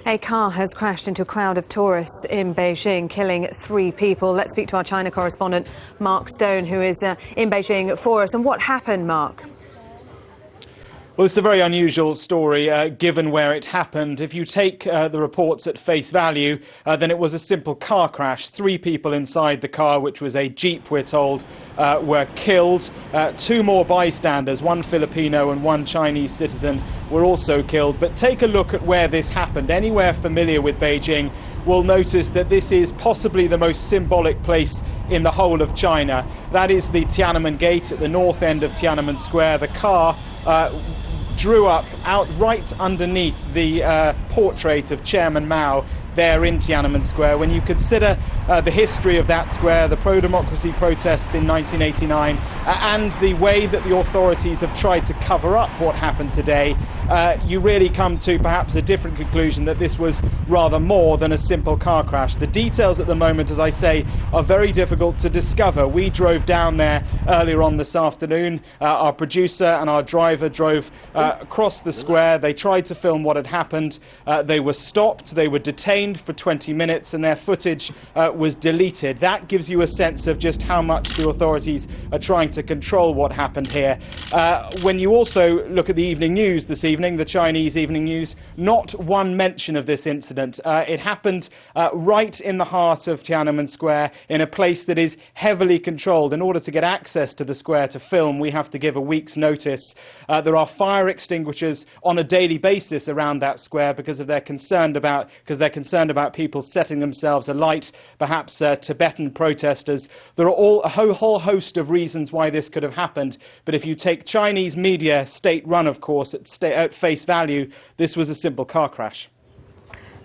A car has crashed into a crowd of tourists in Beijing, killing 3 people. Let's speak to our China correspondent, Mark Stone, who is in Beijing for us. And what happened, Mark? Well, it's a very unusual story, given where it happened. If you take the reports at face value, then it was a simple car crash. 3 people inside the car, which was a Jeep, we're told, were killed. 2 more bystanders, 1 Filipino and 1 Chinese citizen, were also killed. But take a look at where this happened. Anywhere familiar with Beijing will notice that this is possibly the most symbolic place in the whole of China. That is the Tiananmen Gate at the north end of Tiananmen Square. The car drew up out right underneath the portrait of Chairman Mao there in Tiananmen Square. When you consider the history of that square, the pro-democracy protests in 1989, and the way that the authorities have tried to cover up what happened today, you really come to perhaps a different conclusion, that this was rather more than a simple car crash. The details at the moment, as I say, are very difficult to discover. We drove down there earlier on this afternoon. Our producer and our driver drove across the square. They tried to film what had happened. They were stopped. They were detained for 20 minutes and their footage was deleted. That gives you a sense of just how much the authorities are trying to control what happened here. When you also look at the evening news this evening, the Chinese evening news, not one mention of this incident. It happened right in the heart of Tiananmen Square, in a place that is heavily controlled. In order to get access to the square to film, we have to give a week's notice. There are fire extinguishers on a daily basis around that square because they're concerned about people setting themselves alight, perhaps Tibetan protesters. There are a whole host of reasons why this could have happened, but if you take Chinese media, state-run of course, at face value, this was a simple car crash.